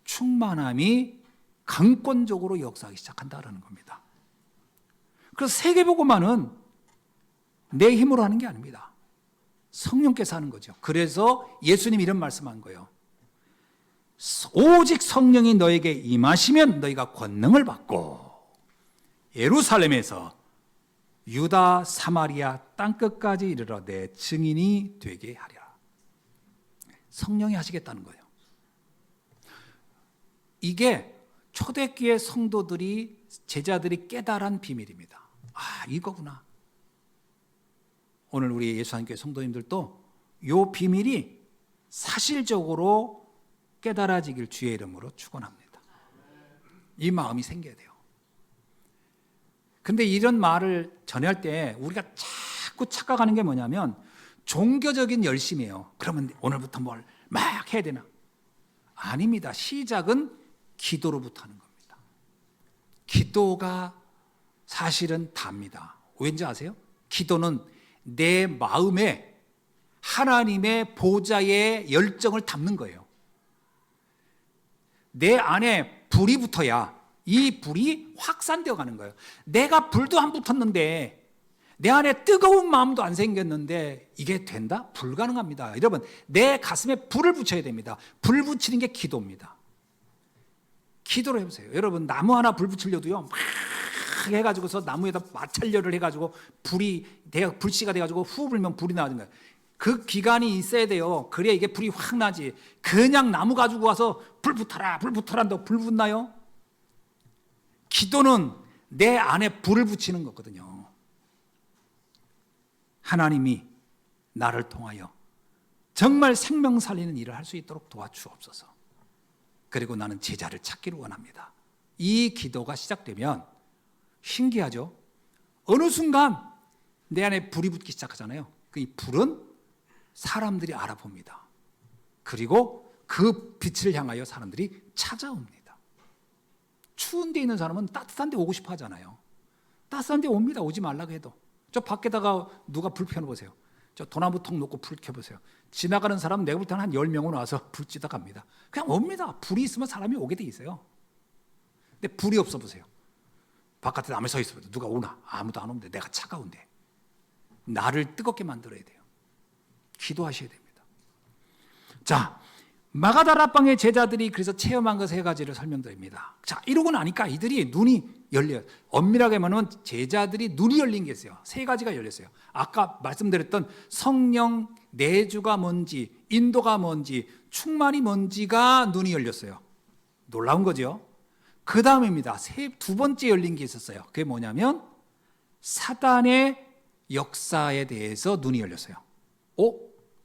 충만함이 강권적으로 역사하기 시작한다는 겁니다. 그래서 세계복음화는 내 힘으로 하는 게 아닙니다. 성령께서 하는 거죠. 그래서 예수님이 이런 말씀한 거예요. 오직 성령이 너에게 임하시면 너희가 권능을 받고 예루살렘에서 유다, 사마리아 땅끝까지 이르러 내 증인이 되게 하리라. 성령이 하시겠다는 거예요. 이게 초대교회 성도들이 제자들이 깨달은 비밀입니다. 아, 이거구나. 오늘 우리 예수한교회 성도님들도 이 비밀이 사실적으로 깨달아지길 주의 이름으로 축원합니다. 이 마음이 생겨야 돼요. 근데 이런 말을 전할 때 우리가 자꾸 착각하는 게 뭐냐면 종교적인 열심이에요. 그러면 오늘부터 뭘 막 해야 되나? 아닙니다. 시작은 기도로부터 하는 겁니다. 기도가 사실은 답니다. 왠지 아세요? 기도는 내 마음에 하나님의 보좌의 열정을 담는 거예요. 내 안에 불이 붙어야 이 불이 확산되어 가는 거예요. 내가 불도 안 붙었는데 내 안에 뜨거운 마음도 안 생겼는데 이게 된다? 불가능합니다. 여러분, 내 가슴에 불을 붙여야 됩니다. 불 붙이는 게 기도입니다. 기도를 해보세요. 여러분, 나무 하나 불 붙이려도요, 막 해가지고서 나무에다 마찰열을 해가지고 불씨가 돼가지고 후 불면 불이 나는 거예요. 그 기간이 있어야 돼요. 그래야 이게 불이 확 나지. 그냥 나무 가지고 와서 불 붙어라 한다고 불 붙나요? 기도는 내 안에 불을 붙이는 거거든요. 하나님이 나를 통하여 정말 생명 살리는 일을 할 수 있도록 도와주옵소서. 그리고 나는 제자를 찾기를 원합니다. 이 기도가 시작되면 신기하죠? 어느 순간 내 안에 불이 붙기 시작하잖아요. 이 불은 사람들이 알아봅니다. 그리고 그 빛을 향하여 사람들이 찾아옵니다. 추운 데 있는 사람은 따뜻한 데 오고 싶어 하잖아요. 따뜻한 데 옵니다. 오지 말라고 해도. 저 밖에다가 누가 불 펴놓으세요. 저 도나무통 놓고 불 켜보세요. 지나가는 사람 내가 볼 때는 한 10명은 와서 불 찌다 갑니다. 그냥 옵니다. 불이 있으면 사람이 오게 돼 있어요. 근데 불이 없어 보세요. 바깥에 남에 서 있어도 누가 오나? 아무도 안 오는데 내가 차가운데. 나를 뜨겁게 만들어야 돼요. 기도하셔야 됩니다. 자, 마가다라방의 제자들이 그래서 체험한 것 세 가지를 설명드립니다. 자, 이러고 나니까 이들이 눈이 열려요. 엄밀하게 말하면 제자들이 눈이 열린 게 있어요. 세 가지가 열렸어요. 아까 말씀드렸던 성령 내주가 뭔지, 인도가 뭔지, 충만이 뭔지가 눈이 열렸어요. 놀라운 거죠. 그 다음입니다. 두 번째 열린 게 있었어요. 그게 뭐냐면 사단의 역사에 대해서 눈이 열렸어요.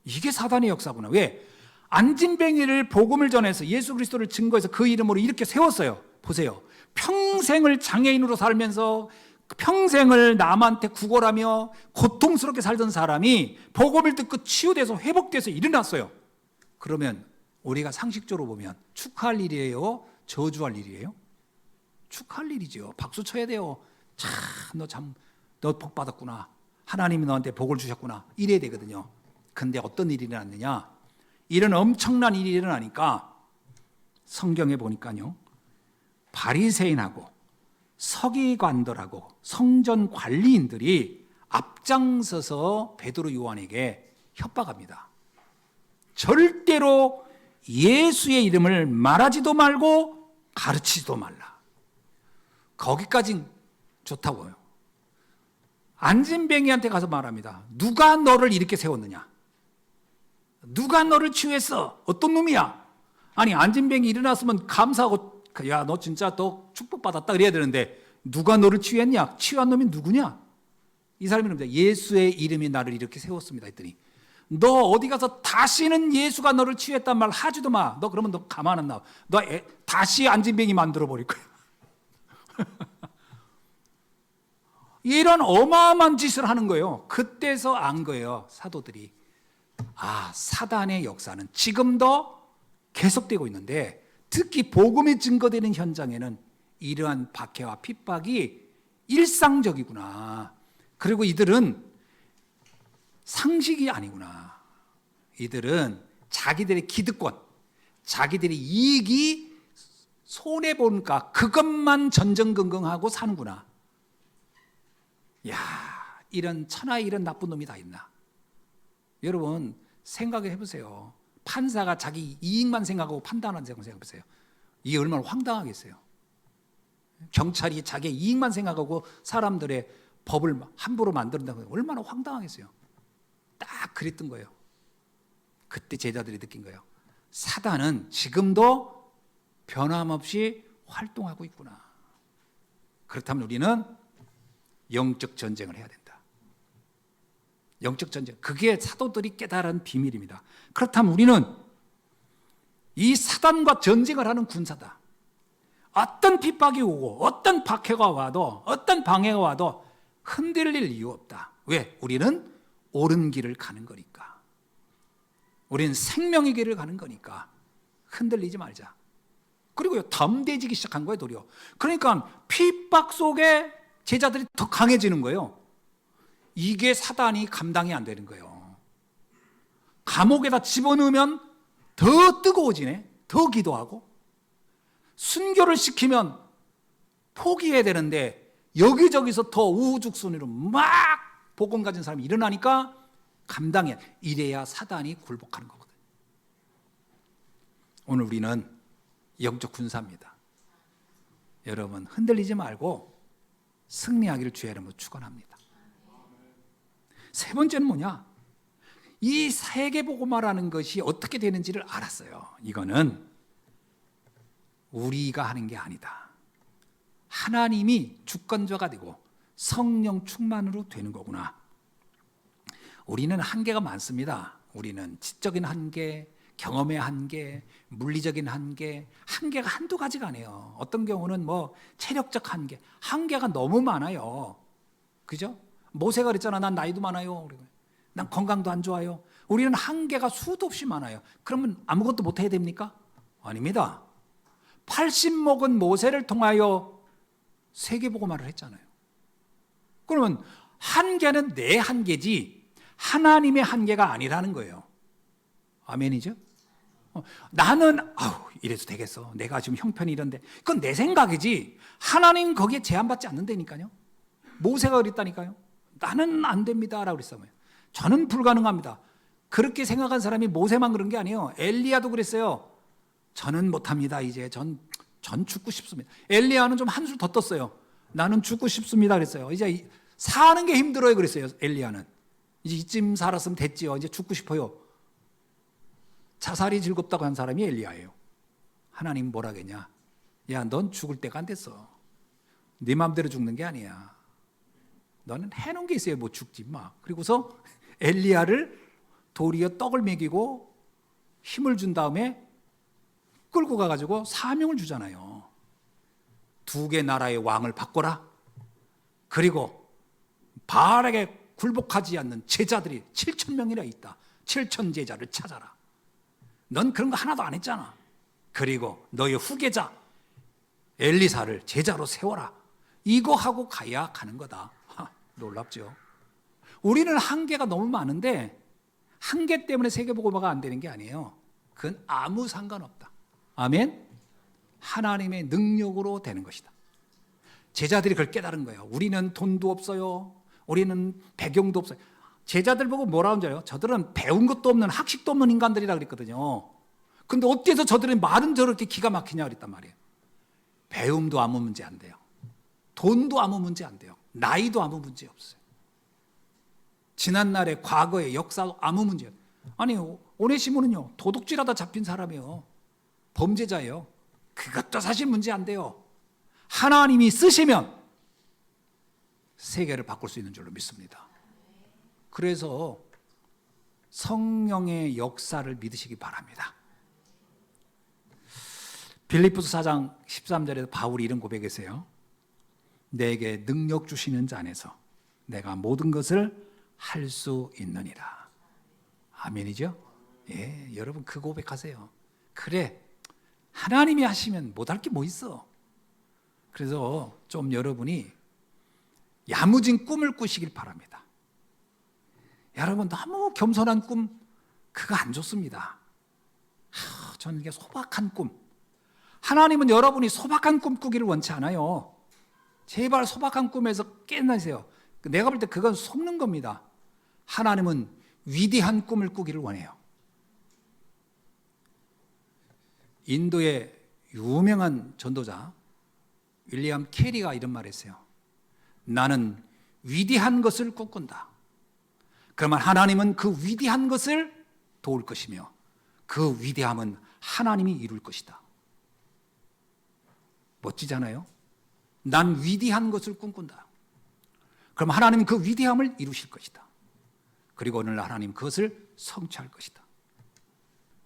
이게 사단의 역사구나. 왜? 안진뱅이를 복음을 전해서 예수 그리스도를 증거해서 그 이름으로 이렇게 세웠어요. 보세요. 평생을 장애인으로 살면서 평생을 남한테 구걸하며 고통스럽게 살던 사람이 복음을 듣고 치유돼서 회복돼서 일어났어요. 그러면 우리가 상식적으로 보면 축하할 일이에요? 저주할 일이에요? 축하할 일이죠. 박수 쳐야 돼요. 너 복 받았구나. 하나님이 너한테 복을 주셨구나. 이래야 되거든요. 근데 어떤 일이 일어났느냐? 이런 엄청난 일이 일어나니까 성경에 보니까요, 바리새인하고 서기관들하고 성전 관리인들이 앞장서서 베드로 요한에게 협박합니다. 절대로 예수의 이름을 말하지도 말고 가르치지도 말라. 거기까진 좋다고요. 안진뱅이한테 가서 말합니다. 누가 너를 이렇게 세웠느냐? 누가 너를 치유했어? 어떤 놈이야? 아니, 안진뱅이 일어났으면 감사하고, 야, 너 진짜 너 축복받았다 그래야 되는데 누가 너를 치유했냐? 치유한 놈이 누구냐? 이 사람이 이럽니다. 예수의 이름이 나를 이렇게 세웠습니다 했더니, 너 어디 가서 다시는 예수가 너를 치유했단 말 하지도 마. 너 그러면 너 가만 안 나와. 너 다시 안진뱅이 만들어 버릴 거야. 이런 어마어마한 짓을 하는 거예요. 그때서 안 거예요, 사도들이. 아, 사단의 역사는 지금도 계속되고 있는데, 특히 복음이 증거되는 현장에는 이러한 박해와 핍박이 일상적이구나. 그리고 이들은 상식이 아니구나. 이들은 자기들의 기득권, 자기들의 이익이 손해보니까 그것만 전전긍긍하고 사는구나. 야, 이런 천하에 이런 나쁜 놈이 다 있나? 여러분 생각해 보세요. 판사가 자기 이익만 생각하고 판단하는 생각해 보세요. 이게 얼마나 황당하겠어요. 경찰이 자기 이익만 생각하고 사람들의 법을 함부로 만든다고 얼마나 황당하겠어요. 딱 그랬던 거예요. 그때 제자들이 느낀 거예요. 사단은 지금도 변함없이 활동하고 있구나. 그렇다면 우리는 영적 전쟁을 해야 된다. 영적 전쟁. 그게 사도들이 깨달은 비밀입니다. 그렇다면 우리는 이 사단과 전쟁을 하는 군사다. 어떤 핍박이 오고 어떤 박해가 와도 어떤 방해가 와도 흔들릴 이유 없다. 왜? 우리는 옳은 길을 가는 거니까. 우리는 생명의 길을 가는 거니까 흔들리지 말자. 그리고요, 담대해지기 시작한 거예요, 도리어. 그러니까 핍박 속에 제자들이 더 강해지는 거예요. 이게 사단이 감당이 안 되는 거예요. 감옥에다 집어넣으면 더 뜨거워지네. 더 기도하고. 순교를 시키면 포기해야 되는데 여기저기서 더 우후죽순으로 막 복음 가진 사람이 일어나니까 감당이 안 돼. 이래야 사단이 굴복하는 거거든요. 오늘 우리는 영적 군사입니다. 여러분 흔들리지 말고 승리하기를 주의 이름으로 축원합니다. 세 번째는 뭐냐? 이 세계복음화라는 것이 어떻게 되는지를 알았어요. 이거는 우리가 하는 게 아니다. 하나님이 주권자가 되고 성령 충만으로 되는 거구나. 우리는 한계가 많습니다. 우리는 지적인 한계, 경험의 한계, 물리적인 한계, 한계가 한두 가지가 아니에요. 어떤 경우는 뭐 체력적 한계, 한계가 너무 많아요. 그죠? 모세가 그랬잖아. 난 나이도 많아요. 난 건강도 안 좋아요. 우리는 한계가 수도 없이 많아요. 그러면 아무것도 못 해야 됩니까? 아닙니다. 80 먹은 모세를 통하여 세계복음화를 했잖아요. 그러면 한계는 내 한계지 하나님의 한계가 아니라는 거예요. 아멘이죠? 나는 이래도 되겠어. 내가 지금 형편이 이런데 그건 내 생각이지 하나님 거기에 제한받지 않는다니까요. 모세가 그랬다니까요. 나는 안 됩니다라고 그랬어요. 저는 불가능합니다. 그렇게 생각한 사람이 모세만 그런 게 아니에요. 엘리야도 그랬어요. 저는 못합니다. 이제 전 죽고 싶습니다. 엘리야는 좀 한술 더 떴어요. 나는 죽고 싶습니다 그랬어요. 이제 사는 게 힘들어요 그랬어요. 엘리야는 이제 이쯤 살았으면 됐지요. 이제 죽고 싶어요. 자살이 즐겁다고 한 사람이 엘리야예요. 하나님 뭐라 그랬냐? 야, 넌 죽을 때가 안 됐어. 네 마음대로 죽는 게 아니야. 너는 해놓은 게 있어야 뭐 죽지 마. 그리고서 엘리야를 도리어 떡을 먹이고 힘을 준 다음에 끌고 가가지고 사명을 주잖아요. 2개 나라의 왕을 바꿔라. 그리고 바알에게 굴복하지 않는 제자들이 7,000명이나 있다. 7,000 제자를 찾아라. 넌 그런 거 하나도 안 했잖아. 그리고 너의 후계자 엘리사를 제자로 세워라. 이거 하고 가야 가는 거다. 놀랍죠. 우리는 한계가 너무 많은데 한계 때문에 세계복음화가 안 되는 게 아니에요. 그건 아무 상관없다. 아멘. 하나님의 능력으로 되는 것이다. 제자들이 그걸 깨달은 거예요. 우리는 돈도 없어요. 우리는 배경도 없어요. 제자들 보고 뭐라 하는 줄 알아요? 저들은 배운 것도 없는 학식도 없는 인간들이라 그랬거든요. 근데 어때서 저들은 말은 저렇게 기가 막히냐 그랬단 말이에요. 배움도 아무 문제 안 돼요. 돈도 아무 문제 안 돼요. 나이도 아무 문제 없어요. 지난날의 과거의 역사도 아무 문제 없어요. 아니 오네시모는요 도둑질하다 잡힌 사람이에요. 범죄자예요. 그것도 사실 문제 안 돼요. 하나님이 쓰시면 세계를 바꿀 수 있는 줄로 믿습니다. 그래서 성령의 역사를 믿으시기 바랍니다. 빌립보서 4장 13절에도 바울이 이런 고백했어요. 내게 능력 주시는 자 안에서 내가 모든 것을 할 수 있느니라. 아멘이죠? 예, 여러분 그 고백하세요. 그래, 하나님이 하시면 못할 게 뭐 있어. 그래서 좀 여러분이 야무진 꿈을 꾸시길 바랍니다. 여러분 너무 겸손한 꿈 그거 안 좋습니다. 저는 이게 소박한 꿈. 하나님은 여러분이 소박한 꿈 꾸기를 원치 않아요. 제발 소박한 꿈에서 깨나세요. 내가 볼 때 그건 속는 겁니다. 하나님은 위대한 꿈을 꾸기를 원해요. 인도의 유명한 전도자 윌리엄 캐리가 이런 말을 했어요. 나는 위대한 것을 꿈꾼다. 그러면 하나님은 그 위대한 것을 도울 것이며 그 위대함은 하나님이 이룰 것이다. 멋지잖아요? 난 위대한 것을 꿈꾼다. 그럼 하나님은 그 위대함을 이루실 것이다. 그리고 오늘날 하나님 그것을 성취할 것이다.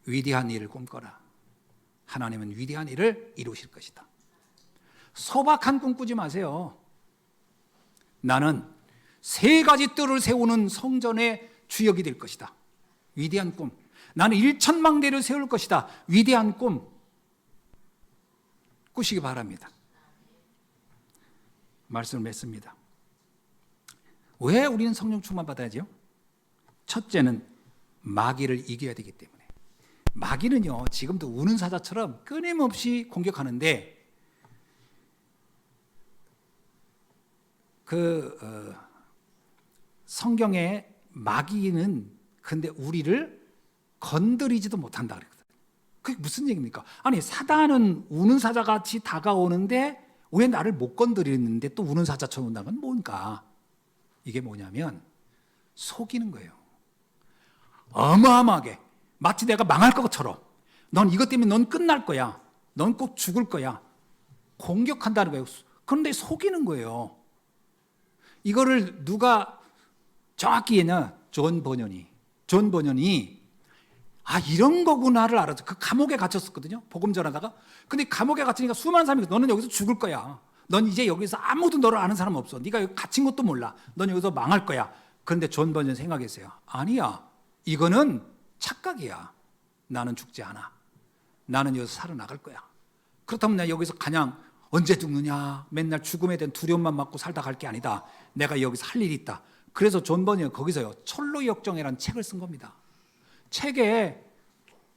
위대한 일을 꿈꿔라. 하나님은 위대한 일을 이루실 것이다. 소박한 꿈 꾸지 마세요. 나는 3가지 뜰을 세우는 성전의 주역이 될 것이다. 위대한 꿈. 나는 1,000망대를 세울 것이다. 위대한 꿈 꾸시기 바랍니다. 말씀을 맺습니다. 왜 우리는 성령 충만 받아야죠? 첫째는 마귀를 이겨야 되기 때문에. 마귀는요 지금도 우는 사자처럼 끊임없이 공격하는데 성경에 마귀는 근데 우리를 건드리지도 못한다 그랬거든요. 그게 무슨 얘기입니까? 아니 사단은 우는 사자같이 다가오는데 왜 나를 못 건드리는데 또 우는 사자처럼 온다는 건 뭔가? 이게 뭐냐면 속이는 거예요. 어마어마하게 마치 내가 망할 것처럼 넌 이것 때문에 넌 끝날 거야. 넌 꼭 죽을 거야. 공격한다는 거예요. 그런데 속이는 거예요. 이거를 누가 정확히 얘기하냐? 존 버년이 이런 거구나를 알아서 그 감옥에 갇혔었거든요. 복음 전하다가. 근데 감옥에 갇히니까 수많은 사람이 너는 여기서 죽을 거야. 넌 이제 여기서 아무도 너를 아는 사람 없어. 네가 여기 갇힌 것도 몰라. 넌 여기서 망할 거야. 그런데 존 버년 생각했어요. 아니야. 이거는 착각이야. 나는 죽지 않아. 나는 여기서 살아나갈 거야. 그렇다면 나 여기서 그냥 언제 죽느냐 맨날 죽음에 대한 두려움만 맞고 살다 갈 게 아니다. 내가 여기서 할 일이 있다. 그래서 존 버니가 거기서요 철로 역정이라는 책을 쓴 겁니다. 책에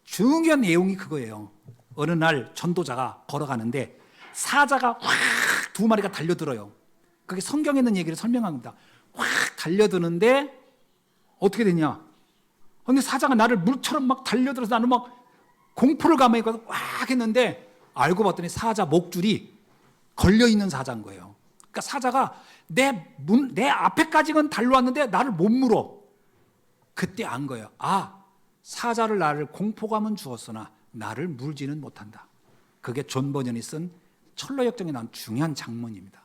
중요한 내용이 그거예요. 어느 날 전도자가 걸어가는데 사자가 확 2마리가 달려들어요. 그게 성경에 있는 얘기를 설명한 겁니다. 확 달려드는데 어떻게 되냐? 근데 사자가 나를 물처럼 막 달려들어서 나는 막 공포를 감아있고 꽉 했는데 알고 봤더니 사자 목줄이 걸려있는 사자인 거예요. 그러니까 사자가 내 앞에까지는 달려왔는데 나를 못 물어. 그때 안 거예요. 사자를 나를 공포감은 주었으나 나를 물지는 못한다. 그게 존 버년이 쓴 철로 역정에 나온 중요한 장문입니다.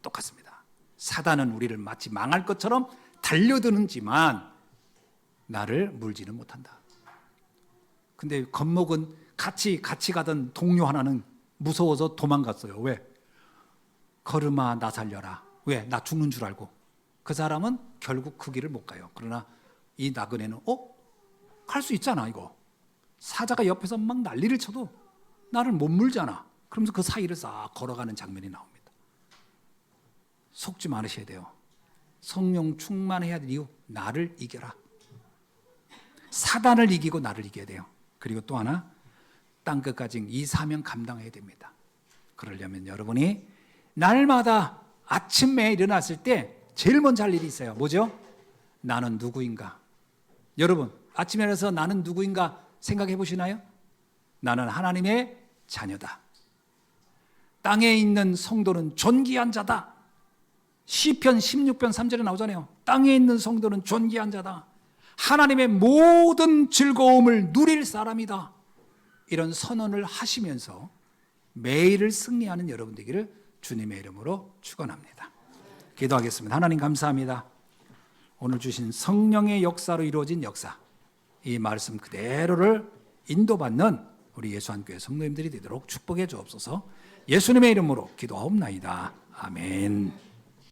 똑같습니다. 사단은 우리를 마치 망할 것처럼 달려드는지만 나를 물지는 못한다. 근데 겁먹은 같이 가던 동료 하나는 무서워서 도망갔어요. 왜? 걸음아 나 살려라. 왜? 나 죽는 줄 알고. 그 사람은 결국 그 길을 못 가요. 그러나 이 나그네는 갈 수 있잖아 이거. 사자가 옆에서 막 난리를 쳐도 나를 못 물잖아. 그러면서 그 사이를 싹 걸어가는 장면이 나옵니다. 속지 말으셔야 돼요. 성령 충만해야 될 이유, 나를 이겨라. 사단을 이기고 나를 이겨야 돼요. 그리고 또 하나, 땅끝까지 이 사명 감당해야 됩니다. 그러려면 여러분이 날마다 아침에 일어났을 때 제일 먼저 할 일이 있어요. 뭐죠? 나는 누구인가? 여러분, 아침에 일어나서 나는 누구인가 생각해 보시나요? 나는 하나님의 자녀다. 땅에 있는 성도는 존귀한 자다. 시편 16편 3절에 나오잖아요. 땅에 있는 성도는 존귀한 자다. 하나님의 모든 즐거움을 누릴 사람이다. 이런 선언을 하시면서 매일을 승리하는 여러분 되기를 주님의 이름으로 축원합니다. 기도하겠습니다. 하나님 감사합니다. 오늘 주신 성령의 역사로 이루어진 역사, 이 말씀 그대로를 인도받는 우리 예수한교회 성도님들이 되도록 축복해 주옵소서. 예수님의 이름으로 기도하옵나이다. 아멘.